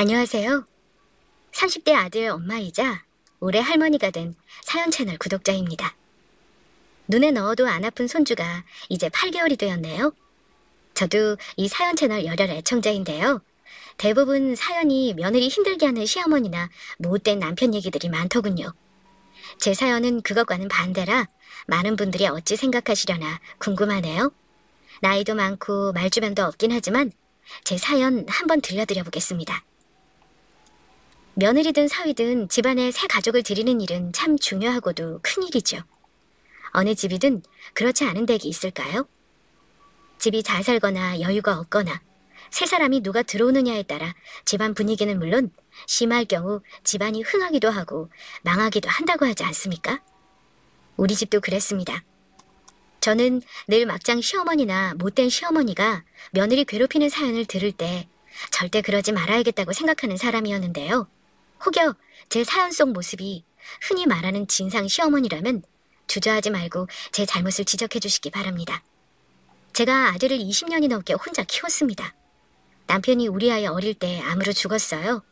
안녕하세요. 30대 아들 엄마이자 올해 할머니가 된 사연 채널 구독자입니다. 눈에 넣어도 안 아픈 손주가 이제 8개월이 되었네요. 저도 이 사연 채널 열혈 애청자인데요. 대부분 사연이 며느리 힘들게 하는 시어머니나 못된 남편 얘기들이 많더군요. 제 사연은 그것과는 반대라 많은 분들이 어찌 생각하시려나 궁금하네요. 나이도 많고 말주변도 없긴 하지만 제 사연 한번 들려드려 보겠습니다. 며느리든 사위든 집안에 새 가족을 들이는 일은 참 중요하고도 큰일이죠. 어느 집이든 그렇지 않은 댁이 있을까요? 집이 잘 살거나 여유가 없거나 새 사람이 누가 들어오느냐에 따라 집안 분위기는 물론 심할 경우 집안이 흥하기도 하고 망하기도 한다고 하지 않습니까? 우리 집도 그랬습니다. 저는 늘 막장 시어머니나 못된 시어머니가 며느리 괴롭히는 사연을 들을 때 절대 그러지 말아야겠다고 생각하는 사람이었는데요. 혹여 제 사연 속 모습이 흔히 말하는 진상 시어머니라면 주저하지 말고 제 잘못을 지적해 주시기 바랍니다. 제가 아들을 20년이 넘게 혼자 키웠습니다. 남편이 우리 아이 어릴 때 암으로 죽었어요.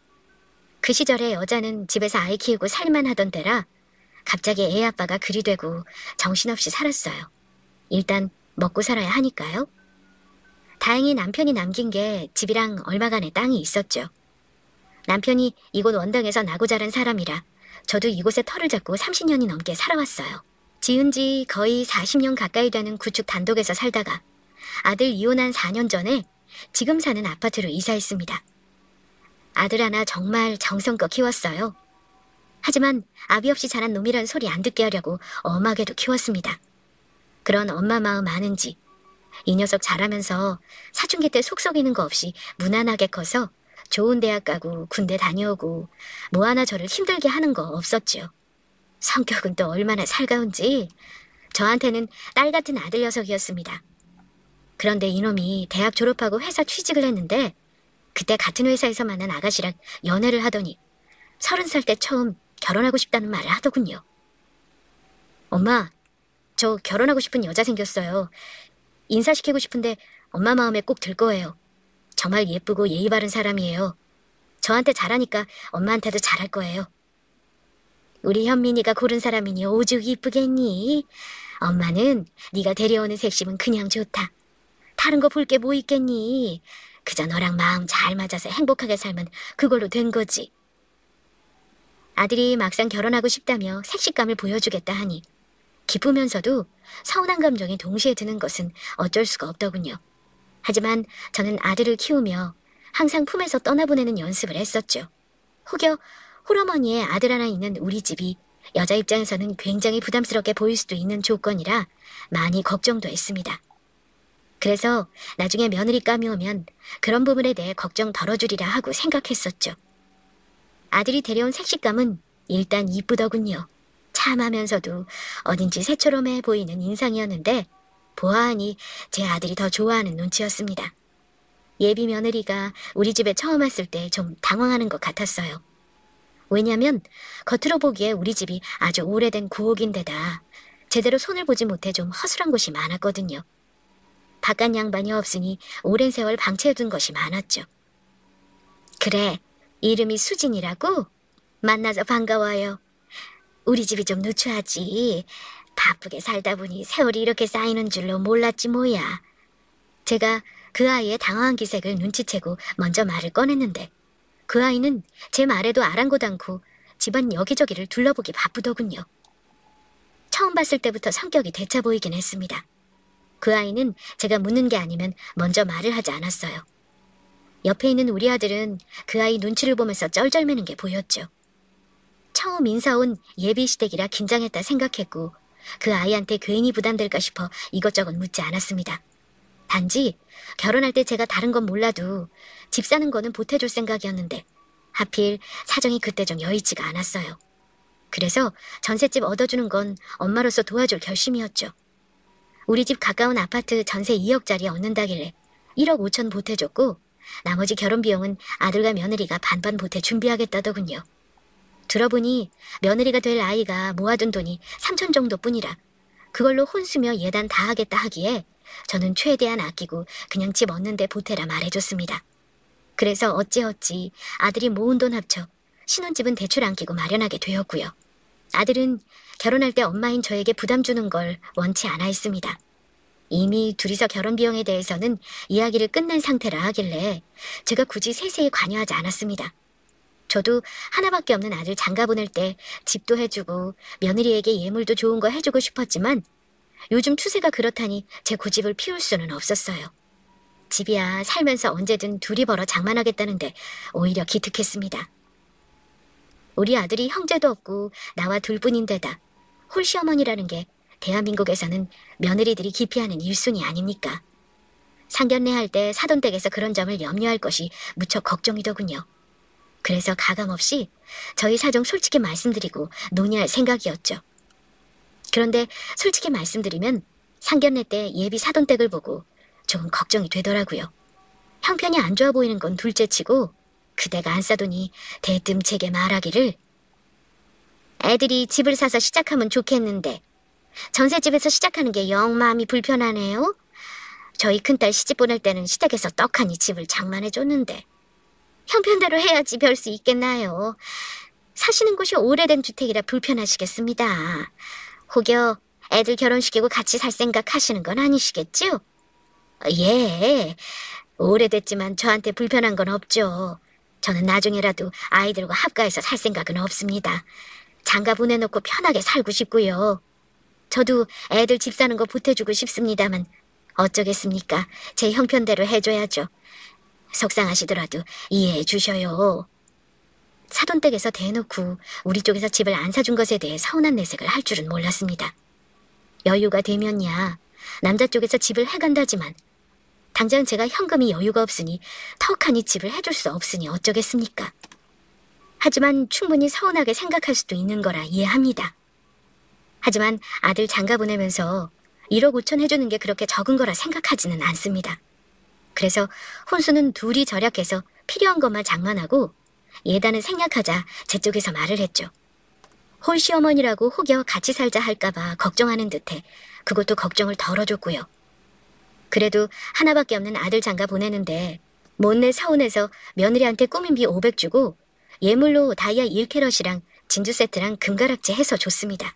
그 시절에 여자는 집에서 아이 키우고 살만 하던 때라 갑자기 애 아빠가 그리 되고 정신없이 살았어요. 일단 먹고 살아야 하니까요. 다행히 남편이 남긴 게 집이랑 얼마간의 땅이 있었죠. 남편이 이곳 원당에서 나고 자란 사람이라 저도 이곳에 터를 잡고 30년이 넘게 살아왔어요. 지은 지 거의 40년 가까이 되는 구축 단독에서 살다가 아들 이혼한 4년 전에 지금 사는 아파트로 이사했습니다. 아들 하나 정말 정성껏 키웠어요. 하지만 아비 없이 자란 놈이란 소리 안 듣게 하려고 엄하게도 키웠습니다. 그런 엄마 마음 아는지 이 녀석 자라면서 사춘기 때 속 썩이는 거 없이 무난하게 커서 좋은 대학 가고 군대 다녀오고 뭐 하나 저를 힘들게 하는 거 없었죠. 성격은 또 얼마나 살가운지 저한테는 딸 같은 아들 녀석이었습니다. 그런데 이놈이 대학 졸업하고 회사 취직을 했는데 그때 같은 회사에서 만난 아가씨랑 연애를 하더니 30살 때 처음 결혼하고 싶다는 말을 하더군요. 엄마, 저 결혼하고 싶은 여자 생겼어요. 인사시키고 싶은데 엄마 마음에 꼭 들 거예요. 정말 예쁘고 예의 바른 사람이에요. 저한테 잘하니까 엄마한테도 잘할 거예요. 우리 현민이가 고른 사람이니 오죽 이쁘겠니? 엄마는 네가 데려오는 색심은 그냥 좋다. 다른 거 볼 게 뭐 있겠니? 그저 너랑 마음 잘 맞아서 행복하게 살면 그걸로 된 거지. 아들이 막상 결혼하고 싶다며 색시감을 보여주겠다 하니 기쁘면서도 서운한 감정이 동시에 드는 것은 어쩔 수가 없더군요. 하지만 저는 아들을 키우며 항상 품에서 떠나보내는 연습을 했었죠. 혹여 홀어머니의 아들 하나 있는 우리 집이 여자 입장에서는 굉장히 부담스럽게 보일 수도 있는 조건이라 많이 걱정도 했습니다. 그래서 나중에 며느리 감이 오면 그런 부분에 대해 걱정 덜어주리라 하고 생각했었죠. 아들이 데려온 색식감은 일단 이쁘더군요. 참하면서도 어딘지 새초롬해 보이는 인상이었는데 보아하니 제 아들이 더 좋아하는 눈치였습니다. 예비 며느리가 우리 집에 처음 왔을 때 좀 당황하는 것 같았어요. 왜냐면 겉으로 보기에 우리 집이 아주 오래된 구옥인데다 제대로 손을 보지 못해 좀 허술한 곳이 많았거든요. 바깥 양반이 없으니 오랜 세월 방치해둔 것이 많았죠. 그래, 이름이 수진이라고? 만나서 반가워요. 우리 집이 좀 누추하지. 바쁘게 살다 보니 세월이 이렇게 쌓이는 줄로 몰랐지 뭐야. 제가 그 아이의 당황한 기색을 눈치채고 먼저 말을 꺼냈는데 그 아이는 제 말에도 아랑곳 않고 집안 여기저기를 둘러보기 바쁘더군요. 처음 봤을 때부터 성격이 대차 보이긴 했습니다. 그 아이는 제가 묻는 게 아니면 먼저 말을 하지 않았어요. 옆에 있는 우리 아들은 그 아이 눈치를 보면서 쩔쩔매는 게 보였죠. 처음 인사 온 예비 시댁이라 긴장했다 생각했고 그 아이한테 괜히 부담될까 싶어 이것저것 묻지 않았습니다. 단지 결혼할 때 제가 다른 건 몰라도 집 사는 거는 보태줄 생각이었는데 하필 사정이 그때 좀 여의치가 않았어요. 그래서 전셋집 얻어주는 건 엄마로서 도와줄 결심이었죠. 우리 집 가까운 아파트 전세 2억짜리 얻는다길래 1억 5천 보태줬고 나머지 결혼 비용은 아들과 며느리가 반반 보태 준비하겠다더군요. 들어보니 며느리가 될 아이가 모아둔 돈이 3천 정도뿐이라 그걸로 혼수며 예단 다 하겠다 하기에 저는 최대한 아끼고 그냥 집 얻는 데 보태라 말해줬습니다. 그래서 어찌어찌 아들이 모은 돈 합쳐 신혼집은 대출 안 끼고 마련하게 되었고요. 아들은 결혼할 때 엄마인 저에게 부담 주는 걸 원치 않아 했습니다. 이미 둘이서 결혼 비용에 대해서는 이야기를 끝낸 상태라 하길래 제가 굳이 세세히 관여하지 않았습니다. 저도 하나밖에 없는 아들 장가 보낼 때 집도 해주고 며느리에게 예물도 좋은 거 해주고 싶었지만 요즘 추세가 그렇다니 제 고집을 피울 수는 없었어요. 집이야 살면서 언제든 둘이 벌어 장만하겠다는데 오히려 기특했습니다. 우리 아들이 형제도 없고 나와 둘뿐인데다 홀시어머니라는 게 대한민국에서는 며느리들이 기피하는 1순위 아닙니까? 상견례 할 때 사돈댁에서 그런 점을 염려할 것이 무척 걱정이더군요. 그래서 가감없이 저희 사정 솔직히 말씀드리고 논의할 생각이었죠. 그런데 솔직히 말씀드리면 상견례 때 예비 사돈댁을 보고 조금 걱정이 되더라고요. 형편이 안 좋아 보이는 건 둘째치고 그대가 안 싸더니 대뜸 제게 말하기를 애들이 집을 사서 시작하면 좋겠는데 전셋집에서 시작하는 게 영 마음이 불편하네요. 저희 큰딸 시집 보낼 때는 시댁에서 떡하니 집을 장만해줬는데 형편대로 해야지 별 수 있겠나요. 사시는 곳이 오래된 주택이라 불편하시겠습니다. 혹여 애들 결혼시키고 같이 살 생각 하시는 건 아니시겠죠? 예, 오래됐지만 저한테 불편한 건 없죠. 저는 나중에라도 아이들과 합가해서 살 생각은 없습니다. 장가 보내놓고 편하게 살고 싶고요. 저도 애들 집 사는 거 보태주고 싶습니다만 어쩌겠습니까? 제 형편대로 해줘야죠. 속상하시더라도 이해해 주셔요. 사돈댁에서 대놓고 우리 쪽에서 집을 안 사준 것에 대해 서운한 내색을 할 줄은 몰랐습니다. 여유가 되면야 남자 쪽에서 집을 해간다지만 당장 제가 현금이 여유가 없으니 턱하니 집을 해줄 수 없으니 어쩌겠습니까? 하지만 충분히 서운하게 생각할 수도 있는 거라 이해합니다. 하지만 아들 장가 보내면서 1억 5천 해주는 게 그렇게 적은 거라 생각하지는 않습니다. 그래서 혼수는 둘이 절약해서 필요한 것만 장만하고 예단을 생략하자 제 쪽에서 말을 했죠. 홀시어머니라고 혹여 같이 살자 할까봐 걱정하는 듯해 그것도 걱정을 덜어줬고요. 그래도 하나밖에 없는 아들 장가 보내는데 못내 서운해서 며느리한테 꾸민비 500 주고 예물로 다이아 1캐럿이랑 진주 세트랑 금가락지 해서 줬습니다.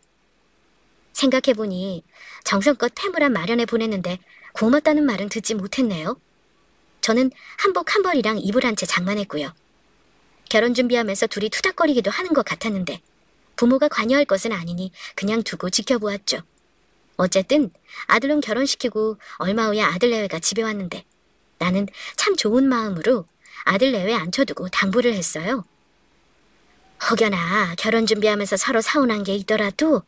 생각해보니 정성껏 패물안 마련해 보냈는데 고맙다는 말은 듣지 못했네요. 저는 한복 한 벌이랑 이불 한 채 장만했고요. 결혼 준비하면서 둘이 투닥거리기도 하는 것 같았는데 부모가 관여할 것은 아니니 그냥 두고 지켜보았죠. 어쨌든 아들놈 결혼시키고 얼마 후에 아들 내외가 집에 왔는데 나는 참 좋은 마음으로 아들 내외 앉혀두고 당부를 했어요. 혹여나 결혼 준비하면서 서로 서운한 게 있더라도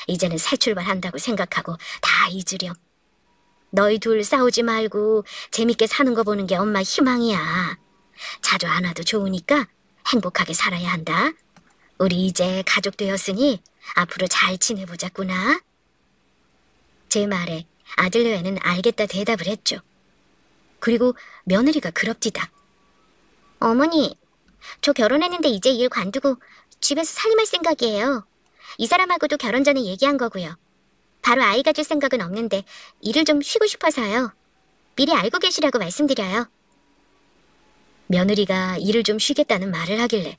이제는 새 출발한다고 생각하고 다 잊으렴. 너희 둘 싸우지 말고 재밌게 사는 거 보는 게 엄마 희망이야. 자주 안 와도 좋으니까 행복하게 살아야 한다. 우리 이제 가족 되었으니 앞으로 잘 지내보자꾸나. 제 말에 아들 내외는 알겠다 대답을 했죠. 그리고 며느리가 그럽디다. 어머니, 저 결혼했는데 이제 일 관두고 집에서 살림할 생각이에요. 이 사람하고도 결혼 전에 얘기한 거고요. 바로 아이 가질 생각은 없는데 일을 좀 쉬고 싶어서요. 미리 알고 계시라고 말씀드려요. 며느리가 일을 좀 쉬겠다는 말을 하길래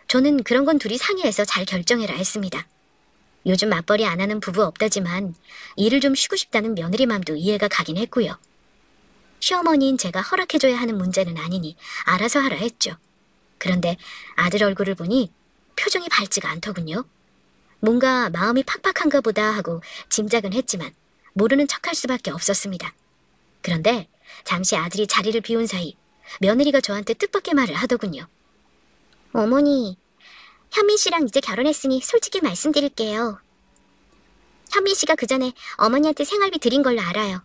저는 그런 건 둘이 상의해서 잘 결정해라 했습니다. 요즘 맞벌이 안 하는 부부 없다지만 일을 좀 쉬고 싶다는 며느리 맘도 이해가 가긴 했고요. 시어머니인 제가 허락해줘야 하는 문제는 아니니 알아서 하라 했죠. 그런데 아들 얼굴을 보니 표정이 밝지가 않더군요. 뭔가 마음이 팍팍한가 보다 하고 짐작은 했지만 모르는 척할 수밖에 없었습니다. 그런데 잠시 아들이 자리를 비운 사이 며느리가 저한테 뜻밖의 말을 하더군요. 어머니, 현민 씨랑 이제 결혼했으니 솔직히 말씀드릴게요. 현민 씨가 그 전에 어머니한테 생활비 드린 걸로 알아요.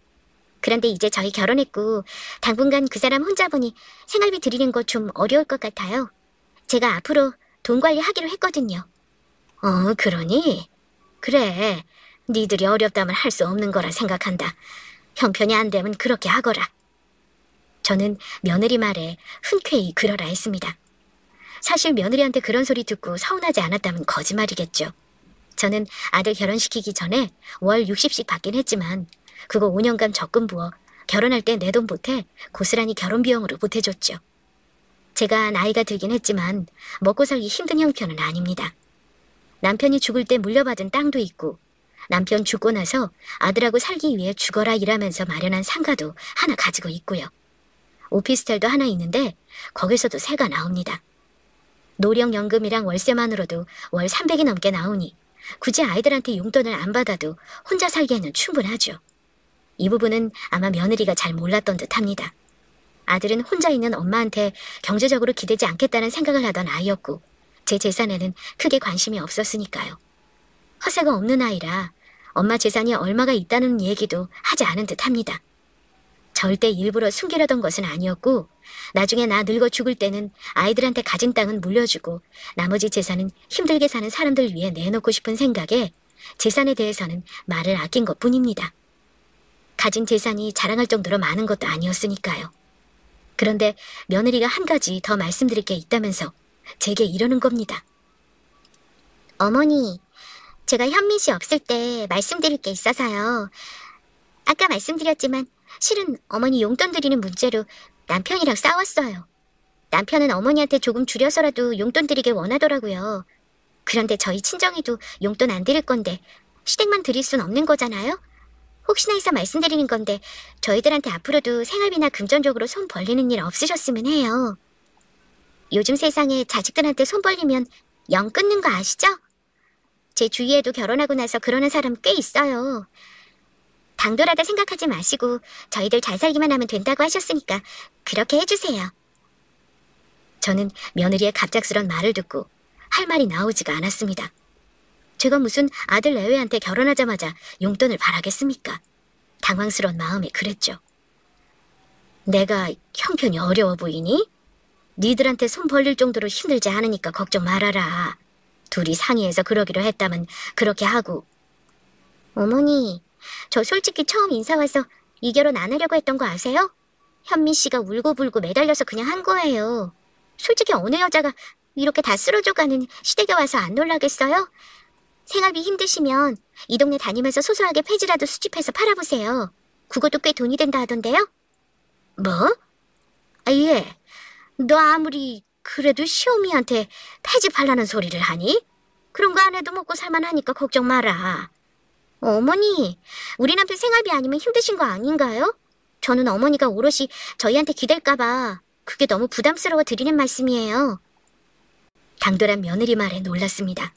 그런데 이제 저희 결혼했고 당분간 그 사람 혼자 보니 생활비 드리는 거 좀 어려울 것 같아요. 제가 앞으로 돈 관리하기로 했거든요. 그러니? 그래, 니들이 어렵다면 할 수 없는 거라 생각한다. 형편이 안 되면 그렇게 하거라. 저는 며느리 말에 흔쾌히 그러라 했습니다. 사실 며느리한테 그런 소리 듣고 서운하지 않았다면 거짓말이겠죠. 저는 아들 결혼시키기 전에 월 60씩 받긴 했지만 그거 5년간 적금 부어 결혼할 때 내 돈 보태 고스란히 결혼 비용으로 보태줬죠. 제가 나이가 들긴 했지만 먹고 살기 힘든 형편은 아닙니다. 남편이 죽을 때 물려받은 땅도 있고 남편 죽고 나서 아들하고 살기 위해 죽어라 일하면서 마련한 상가도 하나 가지고 있고요. 오피스텔도 하나 있는데 거기서도 세가 나옵니다. 노령연금이랑 월세만으로도 월 300이 넘게 나오니 굳이 아이들한테 용돈을 안 받아도 혼자 살기에는 충분하죠. 이 부분은 아마 며느리가 잘 몰랐던 듯합니다. 아들은 혼자 있는 엄마한테 경제적으로 기대지 않겠다는 생각을 하던 아이였고 제 재산에는 크게 관심이 없었으니까요. 허세가 없는 아이라 엄마 재산이 얼마가 있다는 얘기도 하지 않은 듯합니다. 절대 일부러 숨기려던 것은 아니었고 나중에 나 늙어 죽을 때는 아이들한테 가진 땅은 물려주고 나머지 재산은 힘들게 사는 사람들 위해 내놓고 싶은 생각에 재산에 대해서는 말을 아낀 것뿐입니다. 가진 재산이 자랑할 정도로 많은 것도 아니었으니까요. 그런데 며느리가 한 가지 더 말씀드릴 게 있다면서 제게 이러는 겁니다. 어머니, 제가 현민 씨 없을 때 말씀드릴 게 있어서요. 아까 말씀드렸지만 실은 어머니 용돈 드리는 문제로 남편이랑 싸웠어요. 남편은 어머니한테 조금 줄여서라도 용돈 드리길 원하더라고요. 그런데 저희 친정에도 용돈 안 드릴 건데 시댁만 드릴 순 없는 거잖아요? 혹시나 해서 말씀드리는 건데 저희들한테 앞으로도 생활비나 금전적으로 손 벌리는 일 없으셨으면 해요. 요즘 세상에 자식들한테 손 벌리면 영 끊는 거 아시죠? 제 주위에도 결혼하고 나서 그러는 사람 꽤 있어요. 당돌하다 생각하지 마시고 저희들 잘 살기만 하면 된다고 하셨으니까 그렇게 해주세요. 저는 며느리의 갑작스런 말을 듣고 할 말이 나오지가 않았습니다. 제가 무슨 아들 내외한테 결혼하자마자 용돈을 바라겠습니까? 당황스러운 마음에 그랬죠. 내가 형편이 어려워 보이니? 니들한테 손 벌릴 정도로 힘들지 않으니까 걱정 말아라. 둘이 상의해서 그러기로 했다면 그렇게 하고. 어머니, 저 솔직히 처음 인사 와서 이 결혼 안 하려고 했던 거 아세요? 현민 씨가 울고불고 매달려서 그냥 한 거예요. 솔직히 어느 여자가 이렇게 다 쓰러져가는 시댁에 와서 안 놀라겠어요? 생활비 힘드시면 이 동네 다니면서 소소하게 폐지라도 수집해서 팔아보세요. 그것도 꽤 돈이 된다 하던데요? 뭐? 예. 너 아무리 그래도 시어미한테 폐지 팔라는 소리를 하니? 그런 거 안 해도 먹고 살만하니까 걱정 마라. 어머니, 우리 남편 생활비 아니면 힘드신 거 아닌가요? 저는 어머니가 오롯이 저희한테 기댈까봐 그게 너무 부담스러워 드리는 말씀이에요. 당돌한 며느리 말에 놀랐습니다.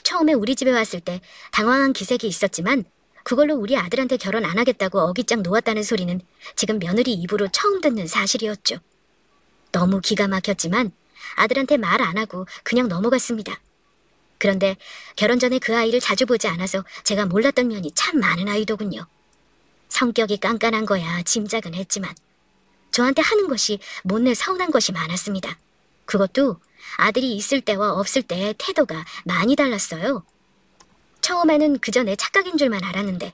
처음에 우리 집에 왔을 때 당황한 기색이 있었지만 그걸로 우리 아들한테 결혼 안 하겠다고 어깃장 놓았다는 소리는 지금 며느리 입으로 처음 듣는 사실이었죠. 너무 기가 막혔지만 아들한테 말 안 하고 그냥 넘어갔습니다. 그런데 결혼 전에 그 아이를 자주 보지 않아서 제가 몰랐던 면이 참 많은 아이더군요. 성격이 깐깐한 거야 짐작은 했지만 저한테 하는 것이 못내 서운한 것이 많았습니다. 그것도 아들이 있을 때와 없을 때의 태도가 많이 달랐어요. 처음에는 그저 내 착각인 줄만 알았는데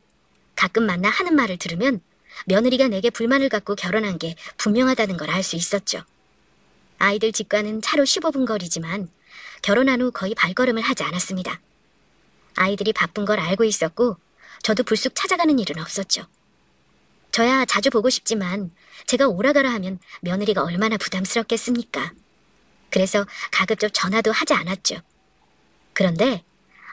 가끔 만나 하는 말을 들으면 며느리가 내게 불만을 갖고 결혼한 게 분명하다는 걸 알 수 있었죠. 아이들 집과는 차로 15분 거리지만 결혼한 후 거의 발걸음을 하지 않았습니다. 아이들이 바쁜 걸 알고 있었고 저도 불쑥 찾아가는 일은 없었죠. 저야 자주 보고 싶지만 제가 오라가라 하면 며느리가 얼마나 부담스럽겠습니까? 그래서 가급적 전화도 하지 않았죠. 그런데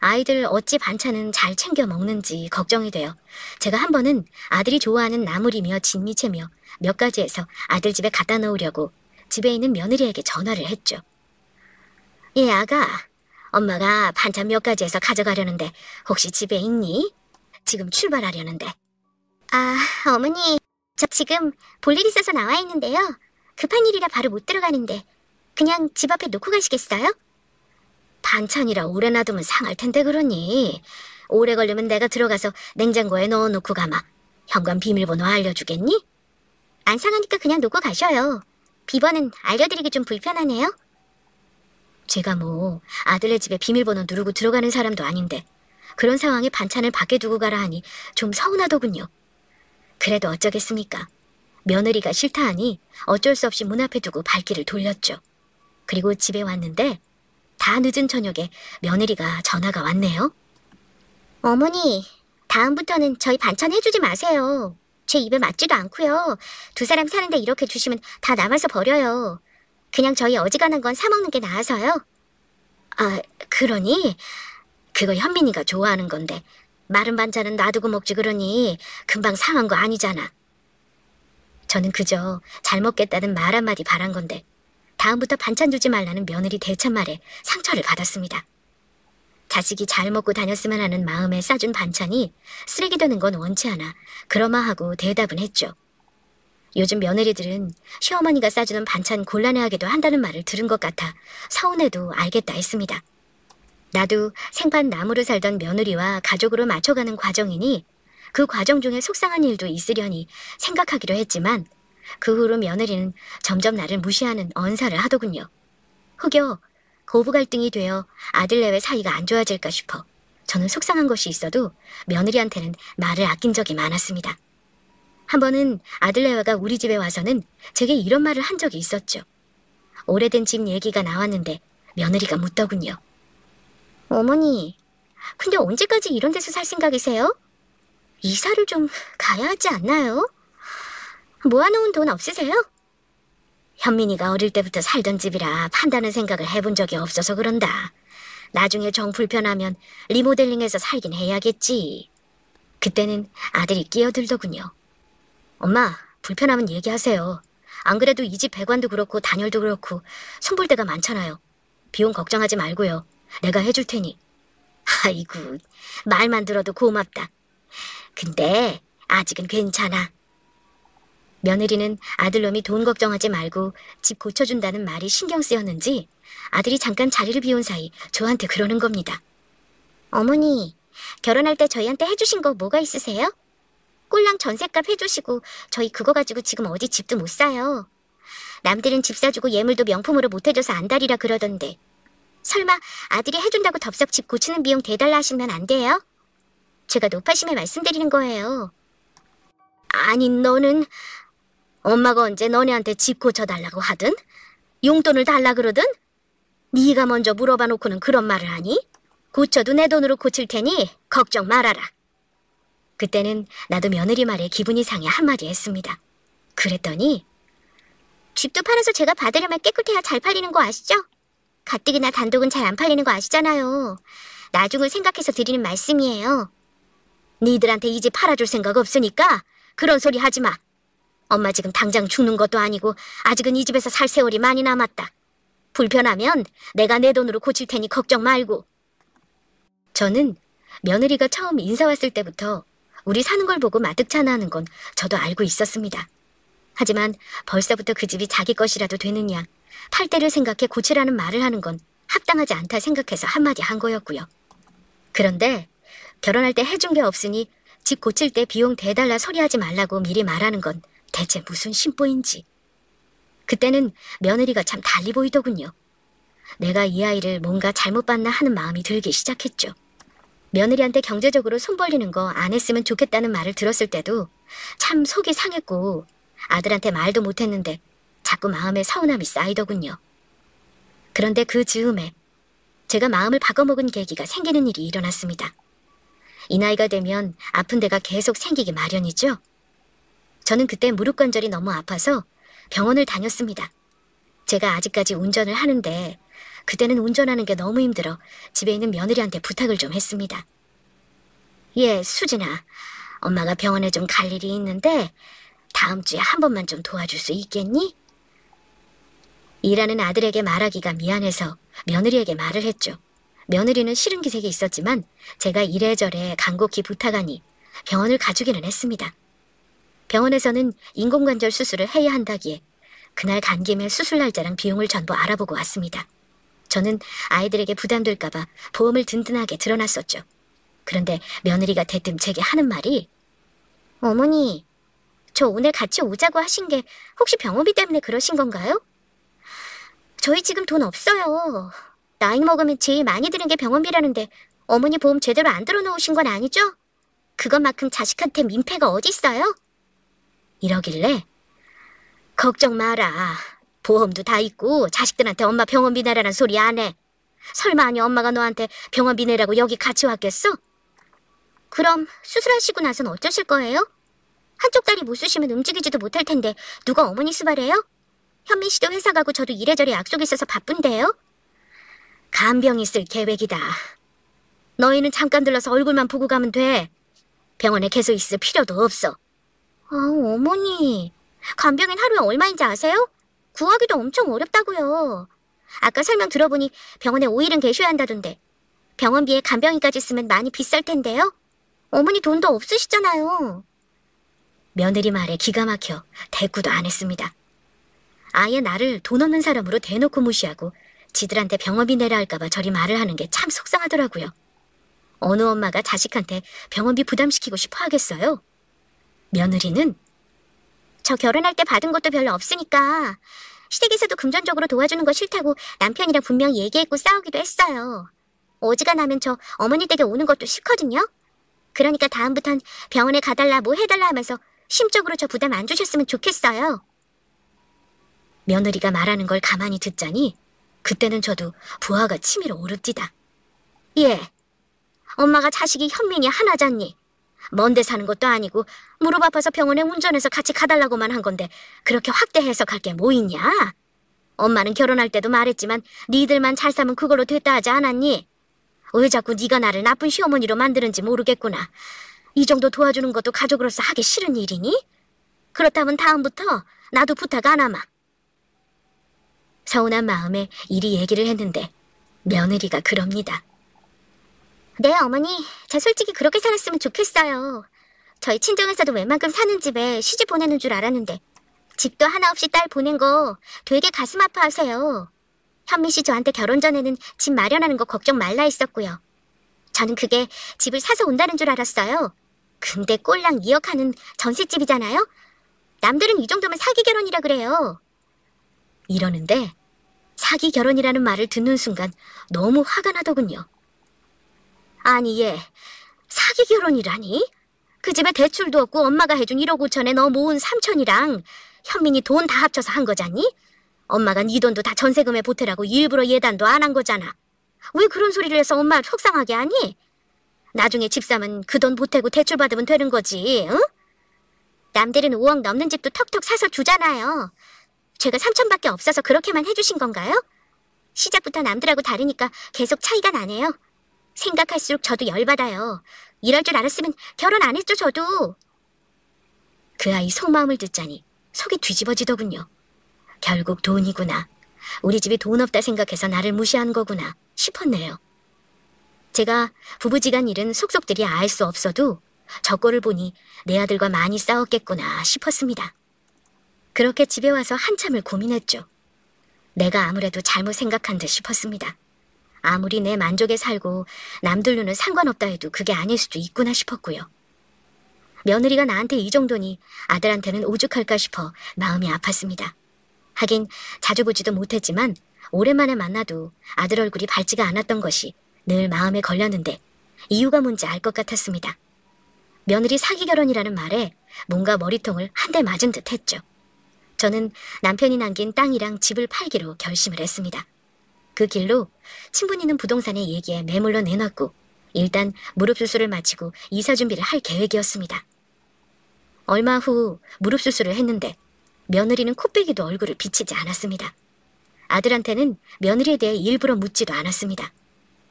아이들 어찌 반찬은 잘 챙겨 먹는지 걱정이 되어 제가 한 번은 아들이 좋아하는 나물이며 진미채며 몇 가지 해서 아들 집에 갖다 놓으려고 집에 있는 며느리에게 전화를 했죠. 예, 아가. 엄마가 반찬 몇 가지 해서 가져가려는데 혹시 집에 있니? 지금 출발하려는데. 아, 어머니. 저 지금 볼 일 있어서 나와 있는데요. 급한 일이라 바로 못 들어가는데 그냥 집 앞에 놓고 가시겠어요? 반찬이라 오래 놔두면 상할 텐데 그러니. 오래 걸리면 내가 들어가서 냉장고에 넣어놓고 가마. 현관 비밀번호 알려주겠니? 안 상하니까 그냥 놓고 가셔요. 비번은 알려드리기 좀 불편하네요. 제가 뭐 아들네 집에 비밀번호 누르고 들어가는 사람도 아닌데 그런 상황에 반찬을 밖에 두고 가라 하니 좀 서운하더군요. 그래도 어쩌겠습니까? 며느리가 싫다 하니 어쩔 수 없이 문 앞에 두고 발길을 돌렸죠. 그리고 집에 왔는데 다 늦은 저녁에 며느리가 전화가 왔네요. 어머니, 다음부터는 저희 반찬 해주지 마세요. 제 입에 맞지도 않고요. 두 사람 사는데 이렇게 주시면 다 남아서 버려요. 그냥 저희 어지간한 건 사 먹는 게 나아서요. 아, 그러니? 그거 현민이가 좋아하는 건데 마른 반찬은 놔두고 먹지 그러니 금방 상한 거 아니잖아. 저는 그저 잘 먹겠다는 말 한마디 바란 건데 다음부터 반찬 주지 말라는 며느리 대참말에 상처를 받았습니다. 자식이 잘 먹고 다녔으면 하는 마음에 싸준 반찬이 쓰레기 되는 건 원치 않아 그러마하고 대답은 했죠. 요즘 며느리들은 시어머니가 싸주는 반찬 곤란해하기도 한다는 말을 들은 것 같아 서운해도 알겠다 했습니다. 나도 생판 나무로 살던 며느리와 가족으로 맞춰가는 과정이니 그 과정 중에 속상한 일도 있으려니 생각하기로 했지만 그 후로 며느리는 점점 나를 무시하는 언사를 하더군요. 혹여 고부 갈등이 되어 아들내외 사이가 안 좋아질까 싶어 저는 속상한 것이 있어도 며느리한테는 말을 아낀 적이 많았습니다. 한 번은 아들내외가 우리 집에 와서는 제게 이런 말을 한 적이 있었죠. 오래된 집 얘기가 나왔는데 며느리가 묻더군요. 어머니, 근데 언제까지 이런 데서 살 생각이세요? 이사를 좀 가야 하지 않나요? 모아놓은 돈 없으세요? 현민이가 어릴 때부터 살던 집이라 판다는 생각을 해본 적이 없어서 그런다. 나중에 정 불편하면 리모델링해서 살긴 해야겠지. 그때는 아들이 끼어들더군요. 엄마, 불편하면 얘기하세요. 안 그래도 이 집 배관도 그렇고 단열도 그렇고 손볼 데가 많잖아요. 비용 걱정하지 말고요. 내가 해줄 테니. 아이고, 말만 들어도 고맙다. 근데 아직은 괜찮아. 며느리는 아들놈이 돈 걱정하지 말고 집 고쳐준다는 말이 신경 쓰였는지 아들이 잠깐 자리를 비운 사이 저한테 그러는 겁니다. 어머니, 결혼할 때 저희한테 해주신 거 뭐가 있으세요? 꼴랑 전셋값 해주시고 저희 그거 가지고 지금 어디 집도 못 사요. 남들은 집 사주고 예물도 명품으로 못 해줘서 안달이라 그러던데 설마 아들이 해준다고 덥석 집 고치는 비용 대달라 하시면 안 돼요? 제가 노파심에 말씀드리는 거예요. 아니, 너는 엄마가 언제 너네한테 집 고쳐달라고 하든 용돈을 달라 그러든 네가 먼저 물어봐 놓고는 그런 말을 하니? 고쳐도 내 돈으로 고칠 테니 걱정 말아라. 그때는 나도 며느리 말에 기분이 상해 한마디 했습니다. 그랬더니 집도 팔아서 제가 받으려면 깨끗해야 잘 팔리는 거 아시죠? 가뜩이나 단독은 잘 안 팔리는 거 아시잖아요. 나중을 생각해서 드리는 말씀이에요. 니들한테 이 집 팔아줄 생각 없으니까 그런 소리 하지 마. 엄마 지금 당장 죽는 것도 아니고 아직은 이 집에서 살 세월이 많이 남았다. 불편하면 내가 내 돈으로 고칠 테니 걱정 말고. 저는 며느리가 처음 인사 왔을 때부터 우리 사는 걸 보고 마뜩찮아하는 건 저도 알고 있었습니다. 하지만 벌써부터 그 집이 자기 것이라도 되느냐, 팔 때를 생각해 고치라는 말을 하는 건 합당하지 않다 생각해서 한마디 한 거였고요. 그런데 결혼할 때 해준 게 없으니 집 고칠 때 비용 대달라 소리하지 말라고 미리 말하는 건 대체 무슨 심보인지. 그때는 며느리가 참 달리 보이더군요. 내가 이 아이를 뭔가 잘못 봤나 하는 마음이 들기 시작했죠. 며느리한테 경제적으로 손 벌리는 거 안 했으면 좋겠다는 말을 들었을 때도 참 속이 상했고 아들한테 말도 못했는데 자꾸 마음에 서운함이 쌓이더군요. 그런데 그 즈음에 제가 마음을 바꿔먹은 계기가 생기는 일이 일어났습니다. 이 나이가 되면 아픈 데가 계속 생기기 마련이죠. 저는 그때 무릎 관절이 너무 아파서 병원을 다녔습니다. 제가 아직까지 운전을 하는데 그때는 운전하는 게 너무 힘들어 집에 있는 며느리한테 부탁을 좀 했습니다. 예, 수진아, 엄마가 병원에 좀 갈 일이 있는데 다음 주에 한 번만 좀 도와줄 수 있겠니? 일하는 아들에게 말하기가 미안해서 며느리에게 말을 했죠. 며느리는 싫은 기색이 있었지만 제가 이래저래 간곡히 부탁하니 병원을 가주기는 했습니다. 병원에서는 인공관절 수술을 해야 한다기에 그날 간 김에 수술 날짜랑 비용을 전부 알아보고 왔습니다. 저는 아이들에게 부담될까봐 보험을 든든하게 들어놨었죠. 그런데 며느리가 대뜸 제게 하는 말이 어머니, 저 오늘 같이 오자고 하신 게 혹시 병원비 때문에 그러신 건가요? 저희 지금 돈 없어요. 나이 먹으면 제일 많이 드는 게 병원비라는데 어머니 보험 제대로 안 들어놓으신 건 아니죠? 그것만큼 자식한테 민폐가 어디 있어요? 이러길래 걱정 마라. 보험도 다 있고 자식들한테 엄마 병원비 내라는 소리 안 해. 설마 아니 엄마가 너한테 병원비 내라고 여기 같이 왔겠어? 그럼 수술하시고 나선 어쩌실 거예요? 한쪽 다리 못 쓰시면 움직이지도 못할 텐데 누가 어머니 수발해요? 현민 씨도 회사 가고 저도 이래저래 약속 있어서 바쁜데요? 간병이 쓸 계획이다. 너희는 잠깐 들러서 얼굴만 보고 가면 돼. 병원에 계속 있을 필요도 없어. 어머니. 간병인 하루에 얼마인지 아세요? 구하기도 엄청 어렵다고요. 아까 설명 들어보니 병원에 5일은 계셔야 한다던데. 병원비에 간병인까지 쓰면 많이 비쌀 텐데요? 어머니 돈도 없으시잖아요. 며느리 말에 기가 막혀 대꾸도 안 했습니다. 아예 나를 돈 없는 사람으로 대놓고 무시하고 지들한테 병원비 내라 할까봐 저리 말을 하는 게 참 속상하더라고요. 어느 엄마가 자식한테 병원비 부담시키고 싶어 하겠어요? 며느리는 저 결혼할 때 받은 것도 별로 없으니까 시댁에서도 금전적으로 도와주는 거 싫다고 남편이랑 분명히 얘기했고 싸우기도 했어요. 어지간하면 저 어머니 댁에 오는 것도 싫거든요. 그러니까 다음부턴 병원에 가달라 뭐 해달라 하면서 심적으로 저 부담 안 주셨으면 좋겠어요. 며느리가 말하는 걸 가만히 듣자니 그때는 저도 부하가 치밀어 오릅디다. 예, 엄마가 자식이 현민이 하나잖니. 먼데 사는 것도 아니고 무릎 아파서 병원에 운전해서 같이 가달라고만 한 건데 그렇게 확대 해석할 게 뭐 있냐? 엄마는 결혼할 때도 말했지만 니들만 잘 사면 그걸로 됐다 하지 않았니? 왜 자꾸 네가 나를 나쁜 시어머니로 만드는지 모르겠구나. 이 정도 도와주는 것도 가족으로서 하기 싫은 일이니? 그렇다면 다음부터 나도 부탁 안 하마. 서운한 마음에 이리 얘기를 했는데 며느리가 그럽니다. 네, 어머니. 저 솔직히 그렇게 살았으면 좋겠어요. 저희 친정에서도 웬만큼 사는 집에 시집 보내는 줄 알았는데 집도 하나 없이 딸 보낸 거 되게 가슴 아파하세요. 현민 씨 저한테 결혼 전에는 집 마련하는 거 걱정 말라 했었고요. 저는 그게 집을 사서 온다는 줄 알았어요. 근데 꼴랑 2억 하는 전셋집이잖아요? 남들은 이 정도면 사기 결혼이라 그래요. 이러는데 사기 결혼이라는 말을 듣는 순간 너무 화가 나더군요. 아니 얘 사기 결혼이라니? 그 집에 대출도 없고 엄마가 해준 1억 5천에 너 모은 3천이랑 현민이 돈 다 합쳐서 한 거잖니? 엄마가 네 돈도 다 전세금에 보태라고 일부러 예단도 안 한 거잖아. 왜 그런 소리를 해서 엄마를 속상하게 하니? 나중에 집 사면 그 돈 보태고 대출 받으면 되는 거지, 응? 남들은 5억 넘는 집도 턱턱 사서 주잖아요. 제가 3천밖에 없어서 그렇게만 해주신 건가요? 시작부터 남들하고 다르니까 계속 차이가 나네요. 생각할수록 저도 열받아요. 이럴 줄 알았으면 결혼 안 했죠, 저도. 그 아이 속마음을 듣자니 속이 뒤집어지더군요. 결국 돈이구나. 우리 집이 돈 없다 생각해서 나를 무시한 거구나 싶었네요. 제가 부부지간 일은 속속들이 알 수 없어도 저 꼴을 보니 내 아들과 많이 싸웠겠구나 싶었습니다. 그렇게 집에 와서 한참을 고민했죠. 내가 아무래도 잘못 생각한 듯 싶었습니다. 아무리 내 만족에 살고 남들 눈은 상관없다 해도 그게 아닐 수도 있구나 싶었고요. 며느리가 나한테 이 정도니 아들한테는 오죽할까 싶어 마음이 아팠습니다. 하긴 자주 보지도 못했지만 오랜만에 만나도 아들 얼굴이 밝지가 않았던 것이 늘 마음에 걸렸는데 이유가 뭔지 알 것 같았습니다. 며느리 사기 결혼이라는 말에 뭔가 머리통을 한 대 맞은 듯 했죠. 저는 남편이 남긴 땅이랑 집을 팔기로 결심을 했습니다. 그 길로 친분있는 부동산의 얘기에 매물로 내놨고 일단 무릎 수술을 마치고 이사 준비를 할 계획이었습니다. 얼마 후 무릎 수술을 했는데 며느리는 코빼기도 얼굴을 비치지 않았습니다. 아들한테는 며느리에 대해 일부러 묻지도 않았습니다.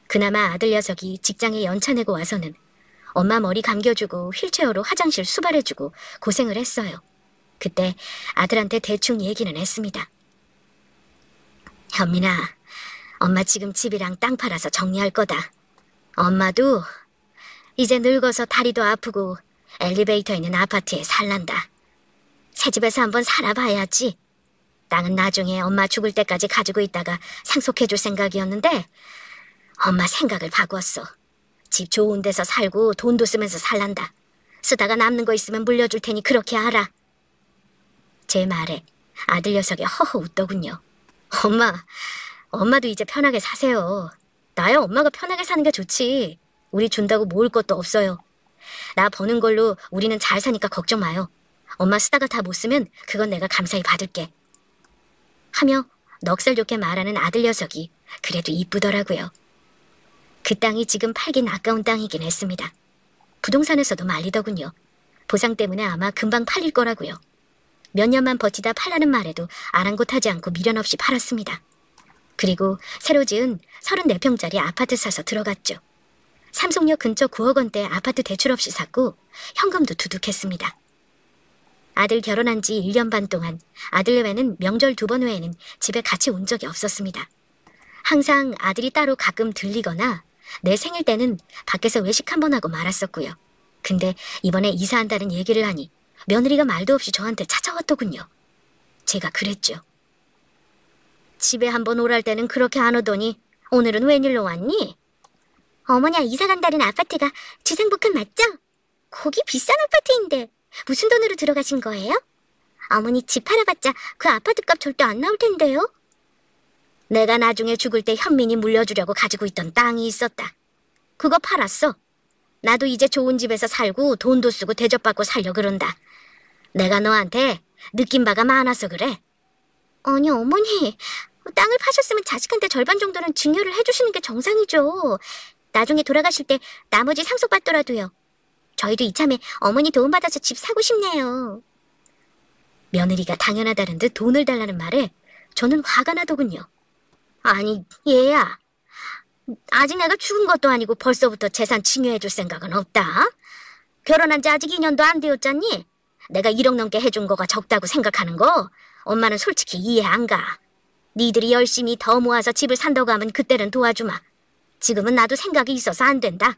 그나마 아들 녀석이 직장에 연차 내고 와서는 엄마 머리 감겨주고 휠체어로 화장실 수발해주고 고생을 했어요. 그때 아들한테 대충 얘기는 했습니다. 현민아, 엄마 지금 집이랑 땅 팔아서 정리할 거다. 엄마도 이제 늙어서 다리도 아프고 엘리베이터 있는 아파트에 살란다. 새 집에서 한번 살아봐야지. 땅은 나중에 엄마 죽을 때까지 가지고 있다가 상속해줄 생각이었는데 엄마 생각을 바꿨어. 집 좋은 데서 살고 돈도 쓰면서 살란다. 쓰다가 남는 거 있으면 물려줄 테니 그렇게 알아. 제 말에 아들 녀석이 허허 웃더군요. 엄마도 이제 편하게 사세요. 나야 엄마가 편하게 사는 게 좋지. 우리 준다고 모을 것도 없어요. 나 버는 걸로 우리는 잘 사니까 걱정 마요. 엄마 쓰다가 다 못 쓰면 그건 내가 감사히 받을게. 하며 넉살 좋게 말하는 아들 녀석이 그래도 이쁘더라고요. 그 땅이 지금 팔긴 아까운 땅이긴 했습니다. 부동산에서도 말리더군요. 보상 때문에 아마 금방 팔릴 거라고요. 몇 년만 버티다 팔라는 말에도 아랑곳하지 않고 미련 없이 팔았습니다. 그리고 새로 지은 34평짜리 아파트 사서 들어갔죠. 삼성역 근처 9억 원대 아파트 대출 없이 샀고 현금도 두둑했습니다. 아들 결혼한 지 1년 반 동안 아들 외에는 명절 2번 외에는 집에 같이 온 적이 없었습니다. 항상 아들이 따로 가끔 들리거나 내 생일 때는 밖에서 외식 한번 하고 말았었고요. 근데 이번에 이사한다는 얘기를 하니 며느리가 말도 없이 저한테 찾아왔더군요. 제가 그랬죠. 집에 한번 오랄 때는 그렇게 안 오더니 오늘은 웬일로 왔니? 어머니야, 이사 간다는 아파트가 주상복합 맞죠? 거기 비싼 아파트인데 무슨 돈으로 들어가신 거예요? 어머니 집 팔아봤자 그 아파트값 절대 안 나올 텐데요? 내가 나중에 죽을 때 현민이 물려주려고 가지고 있던 땅이 있었다. 그거 팔았어. 나도 이제 좋은 집에서 살고 돈도 쓰고 대접받고 살려 그런다. 내가 너한테 느낀 바가 많아서 그래. 아니 어머니, 땅을 파셨으면 자식한테 절반 정도는 증여를 해주시는 게 정상이죠. 나중에 돌아가실 때 나머지 상속받더라도요. 저희도 이참에 어머니 도움받아서 집 사고 싶네요. 며느리가 당연하다는 듯 돈을 달라는 말에 저는 화가 나더군요. 아니 얘야, 아직 내가 죽은 것도 아니고 벌써부터 재산 증여해줄 생각은 없다. 결혼한 지 아직 2년도 안 되었잖니? 내가 1억 넘게 해준 거가 적다고 생각하는 거 엄마는 솔직히 이해 안 가. 니들이 열심히 더 모아서 집을 산다고 하면 그때는 도와주마. 지금은 나도 생각이 있어서 안 된다.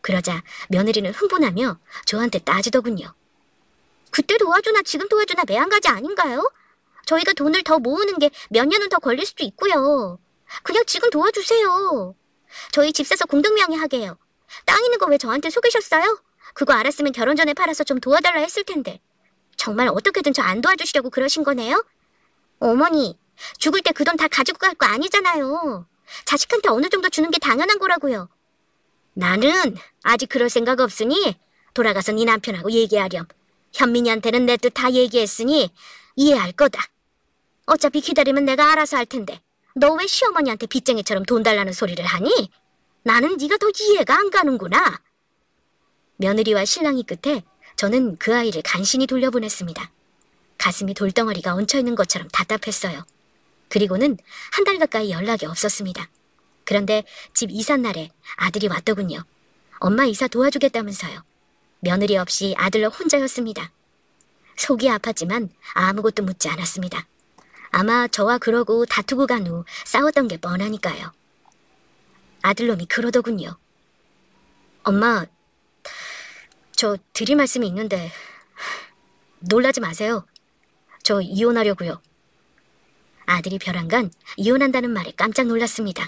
그러자 며느리는 흥분하며 저한테 따지더군요. 그때 도와주나 지금 도와주나 매한가지 아닌가요? 저희가 돈을 더 모으는 게 몇 년은 더 걸릴 수도 있고요. 그냥 지금 도와주세요. 저희 집 사서 공동명의하게 해요. 땅 있는 거 왜 저한테 속이셨어요? 그거 알았으면 결혼 전에 팔아서 좀 도와달라 했을 텐데. 정말 어떻게든 저 안 도와주시려고 그러신 거네요? 어머니, 죽을 때 그 돈 다 가지고 갈 거 아니잖아요. 자식한테 어느 정도 주는 게 당연한 거라고요. 나는 아직 그럴 생각 없으니 돌아가서 네 남편하고 얘기하렴. 현민이한테는 내 뜻 다 얘기했으니 이해할 거다. 어차피 기다리면 내가 알아서 할 텐데 너 왜 시어머니한테 빚쟁이처럼 돈 달라는 소리를 하니? 나는 네가 더 이해가 안 가는구나. 며느리와 신랑이 끝에 저는 그 아이를 간신히 돌려보냈습니다. 가슴이 돌덩어리가 얹혀있는 것처럼 답답했어요. 그리고는 한 달 가까이 연락이 없었습니다. 그런데 집 이삿 날에 아들이 왔더군요. 엄마 이사 도와주겠다면서요. 며느리 없이 아들로 혼자였습니다. 속이 아팠지만 아무것도 묻지 않았습니다. 아마 저와 그러고 다투고 간 후 싸웠던 게 뻔하니까요. 아들놈이 그러더군요. 엄마, 저 드릴 말씀이 있는데 놀라지 마세요. 저 이혼하려고요. 아들이 벼랑간 이혼한다는 말에 깜짝 놀랐습니다.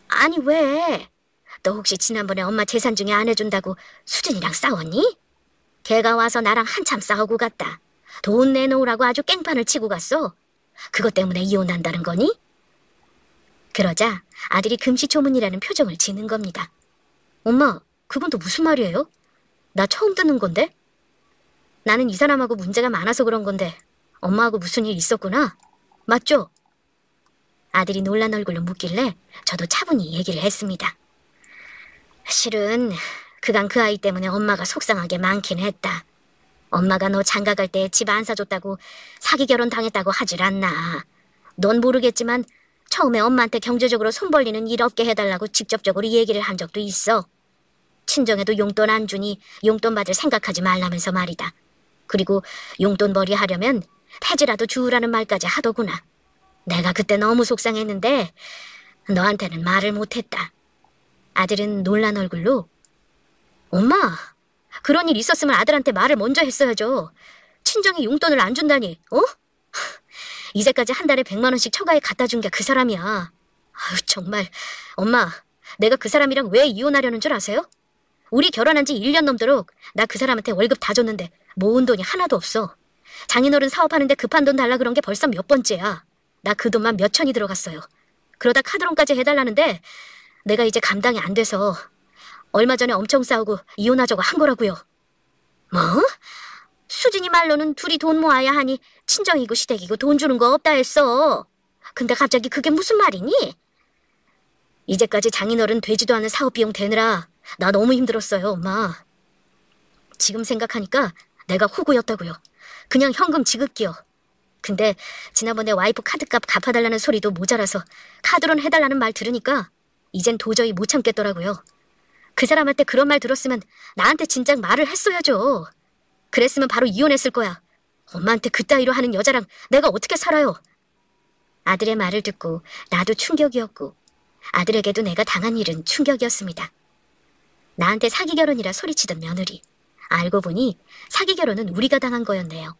아니 왜? 너 혹시 지난번에 엄마 재산 중에 안 해준다고 수진이랑 싸웠니? 걔가 와서 나랑 한참 싸우고 갔다. 돈 내놓으라고 아주 깽판을 치고 갔어. 그것 때문에 이혼한다는 거니? 그러자 아들이 금시초문이라는 표정을 짓는 겁니다. 엄마, 그건 또 무슨 말이에요? 나 처음 듣는 건데? 나는 이 사람하고 문제가 많아서 그런 건데 엄마하고 무슨 일 있었구나? 맞죠? 아들이 놀란 얼굴로 묻길래 저도 차분히 얘기를 했습니다. 실은 그간 그 아이 때문에 엄마가 속상한 게 많긴 했다. 엄마가 너 장가갈 때 집 안 사줬다고 사기 결혼 당했다고 하질 않나. 넌 모르겠지만 처음에 엄마한테 경제적으로 손 벌리는 일 없게 해달라고 직접적으로 얘기를 한 적도 있어. 친정에도 용돈 안 주니 용돈 받을 생각하지 말라면서 말이다. 그리고 용돈벌이 하려면 폐지라도 주우라는 말까지 하더구나. 내가 그때 너무 속상했는데 너한테는 말을 못했다. 아들은 놀란 얼굴로 엄마, 그런 일 있었으면 아들한테 말을 먼저 했어야죠. 친정이 용돈을 안 준다니, 어? 이제까지 한 달에 100만 원씩 처가에 갖다 준 게 그 사람이야. 아유, 정말. 엄마, 내가 그 사람이랑 왜 이혼하려는 줄 아세요? 우리 결혼한 지 1년 넘도록 나 그 사람한테 월급 다 줬는데 모은 돈이 하나도 없어. 장인어른 사업하는데 급한 돈 달라 그런 게 벌써 몇 번째야. 나 그 돈만 몇 천이 들어갔어요. 그러다 카드론까지 해달라는데 내가 이제 감당이 안 돼서 얼마 전에 엄청 싸우고 이혼하자고 한 거라고요. 뭐? 수진이 말로는 둘이 돈 모아야 하니 친정이고 시댁이고 돈 주는 거 없다 했어. 근데 갑자기 그게 무슨 말이니? 이제까지 장인어른 되지도 않은 사업 비용 대느라 나 너무 힘들었어요, 엄마. 지금 생각하니까 내가 호구였다고요. 그냥 현금 지급기요. 근데 지난번에 와이프 카드값 갚아달라는 소리도 모자라서 카드론 해달라는 말 들으니까 이젠 도저히 못 참겠더라고요. 그 사람한테 그런 말 들었으면 나한테 진작 말을 했어야죠. 그랬으면 바로 이혼했을 거야. 엄마한테 그따위로 하는 여자랑 내가 어떻게 살아요. 아들의 말을 듣고 나도 충격이었고 아들에게도 내가 당한 일은 충격이었습니다. 나한테 사기 결혼이라 소리치던 며느리. 알고 보니 사기 결혼은 우리가 당한 거였네요.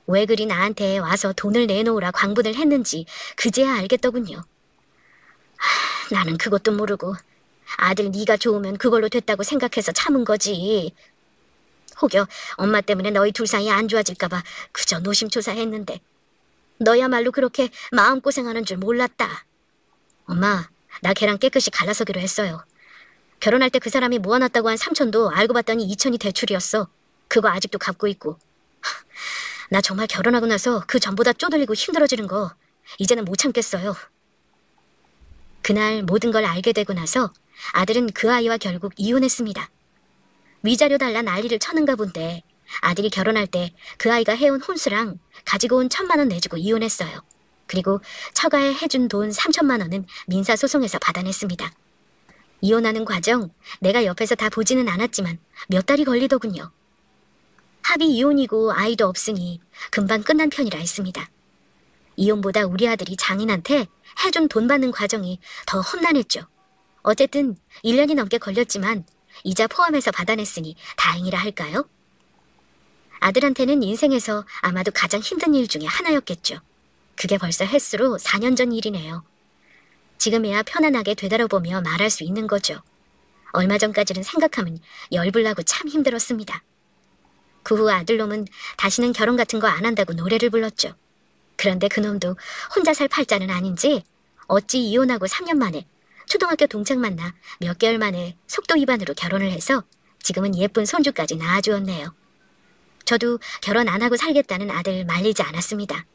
왜 그리 나한테 와서 돈을 내놓으라 광분을 했는지 그제야 알겠더군요. 나는 그것도 모르고 아들 네가 좋으면 그걸로 됐다고 생각해서 참은 거지. 혹여 엄마 때문에 너희 둘 사이 안 좋아질까봐 그저 노심초사했는데 너야말로 그렇게 마음고생하는 줄 몰랐다. 엄마, 나 걔랑 깨끗이 갈라서기로 했어요. 결혼할 때 그 사람이 모아놨다고 한 3천도 알고 봤더니 2천이 대출이었어. 그거 아직도 갚고 있고. 나 정말 결혼하고 나서 그 전보다 쪼들리고 힘들어지는 거 이제는 못 참겠어요. 그날 모든 걸 알게 되고 나서 아들은 그 아이와 결국 이혼했습니다. 위자료 달라 난리를 쳤는가 본데 아들이 결혼할 때 그 아이가 해온 혼수랑 가지고 온 1,000만 원 내주고 이혼했어요. 그리고 처가에 해준 돈 3천만 원은 민사소송에서 받아냈습니다. 이혼하는 과정 내가 옆에서 다 보지는 않았지만 몇 달이 걸리더군요. 합의 이혼이고 아이도 없으니 금방 끝난 편이라 했습니다. 이혼보다 우리 아들이 장인한테 해준 돈 받는 과정이 더 험난했죠. 어쨌든 1년이 넘게 걸렸지만 이자 포함해서 받아냈으니 다행이라 할까요? 아들한테는 인생에서 아마도 가장 힘든 일 중에 하나였겠죠. 그게 벌써 햇수로 4년 전 일이네요. 지금이야 편안하게 되돌아보며 말할 수 있는 거죠. 얼마 전까지는 생각하면 열불나고 참 힘들었습니다. 그 후 아들놈은 다시는 결혼 같은 거 안 한다고 노래를 불렀죠. 그런데 그놈도 혼자 살 팔자는 아닌지 어찌 이혼하고 3년 만에 초등학교 동창 만나 몇 개월 만에 속도 위반으로 결혼을 해서 지금은 예쁜 손주까지 낳아주었네요. 저도 결혼 안 하고 살겠다는 아들 말리지 않았습니다.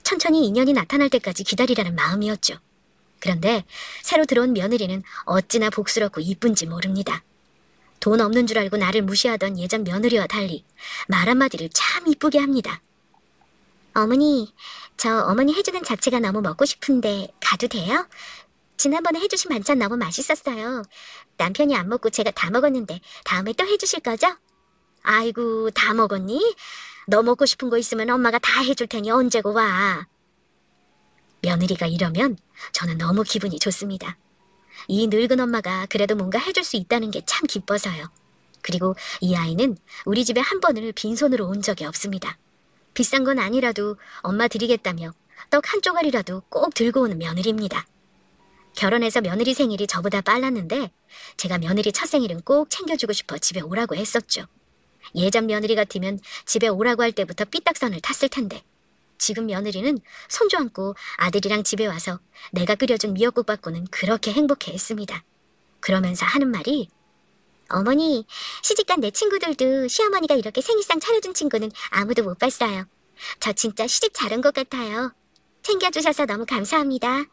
천천히 인연이 나타날 때까지 기다리라는 마음이었죠. 그런데 새로 들어온 며느리는 어찌나 복스럽고 이쁜지 모릅니다. 돈 없는 줄 알고 나를 무시하던 예전 며느리와 달리 말 한마디를 참 이쁘게 합니다. 어머니, 저 어머니 해주는 잡채가 너무 먹고 싶은데 가도 돼요? 지난번에 해주신 반찬 너무 맛있었어요. 남편이 안 먹고 제가 다 먹었는데 다음에 또 해주실 거죠? 아이고, 다 먹었니? 너 먹고 싶은 거 있으면 엄마가 다 해줄 테니 언제고 와. 며느리가 이러면 저는 너무 기분이 좋습니다. 이 늙은 엄마가 그래도 뭔가 해줄 수 있다는 게 참 기뻐서요. 그리고 이 아이는 우리 집에 한 번을 빈손으로 온 적이 없습니다. 비싼 건 아니라도 엄마 드리겠다며 떡 한 조각이라도 꼭 들고 오는 며느리입니다. 결혼해서 며느리 생일이 저보다 빨랐는데 제가 며느리 첫 생일은 꼭 챙겨주고 싶어 집에 오라고 했었죠. 예전 며느리 같으면 집에 오라고 할 때부터 삐딱선을 탔을 텐데 지금 며느리는 손주 안고 아들이랑 집에 와서 내가 끓여준 미역국 받고는 그렇게 행복해했습니다. 그러면서 하는 말이 어머니, 시집간 내 친구들도 시어머니가 이렇게 생일상 차려준 친구는 아무도 못 봤어요. 저 진짜 시집 잘 온 것 같아요. 챙겨주셔서 너무 감사합니다.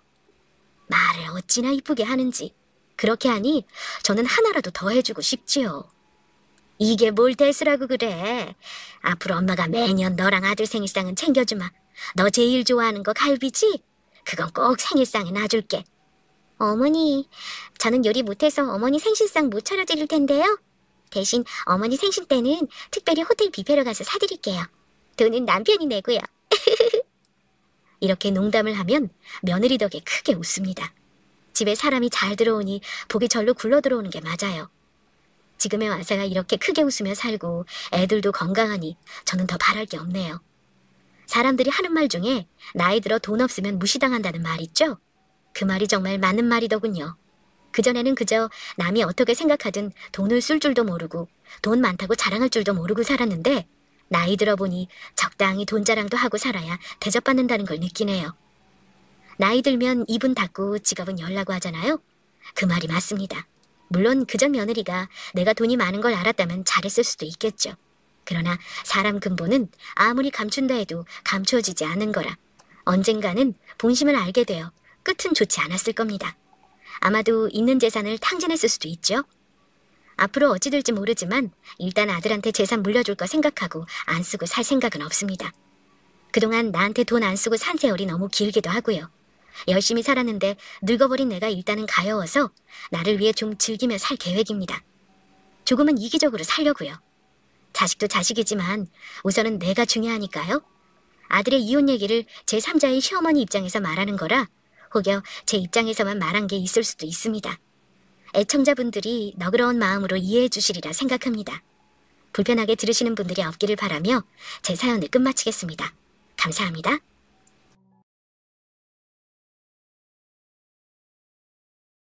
말을 어찌나 이쁘게 하는지 그렇게 하니 저는 하나라도 더 해주고 싶지요. 이게 뭘 대수라고 그래. 앞으로 엄마가 매년 너랑 아들 생일상은 챙겨주마. 너 제일 좋아하는 거 갈비지? 그건 꼭 생일상에 놔줄게. 어머니, 저는 요리 못해서 어머니 생신상 못 차려드릴 텐데요. 대신 어머니 생신 때는 특별히 호텔 뷔페로 가서 사드릴게요. 돈은 남편이 내고요. 이렇게 농담을 하면 며느리 덕에 크게 웃습니다. 집에 사람이 잘 들어오니 복이 절로 굴러 들어오는 게 맞아요. 지금에 와서야 이렇게 크게 웃으며 살고 애들도 건강하니 저는 더 바랄 게 없네요. 사람들이 하는 말 중에 나이 들어 돈 없으면 무시당한다는 말 있죠? 그 말이 정말 맞는 말이더군요. 그전에는 그저 남이 어떻게 생각하든 돈을 쓸 줄도 모르고 돈 많다고 자랑할 줄도 모르고 살았는데 나이 들어보니 적당히 돈 자랑도 하고 살아야 대접받는다는 걸 느끼네요. 나이 들면 입은 닫고 직업은 열라고 하잖아요. 그 말이 맞습니다. 물론 그전 며느리가 내가 돈이 많은 걸 알았다면 잘했을 수도 있겠죠. 그러나 사람 근본은 아무리 감춘다 해도 감추어지지 않은 거라 언젠가는 본심을 알게 되어 끝은 좋지 않았을 겁니다. 아마도 있는 재산을 탕진했을 수도 있죠. 앞으로 어찌 될지 모르지만 일단 아들한테 재산 물려줄 거 생각하고 안 쓰고 살 생각은 없습니다. 그동안 나한테 돈 안 쓰고 산 세월이 너무 길기도 하고요. 열심히 살았는데 늙어버린 내가 일단은 가여워서 나를 위해 좀 즐기며 살 계획입니다. 조금은 이기적으로 살려고요. 자식도 자식이지만 우선은 내가 중요하니까요. 아들의 이혼 얘기를 제3자인 시어머니 입장에서 말하는 거라 혹여 제 입장에서만 말한 게 있을 수도 있습니다. 애청자분들이 너그러운 마음으로 이해해 주시리라 생각합니다. 불편하게 들으시는 분들이 없기를 바라며 제 사연을 끝마치겠습니다. 감사합니다.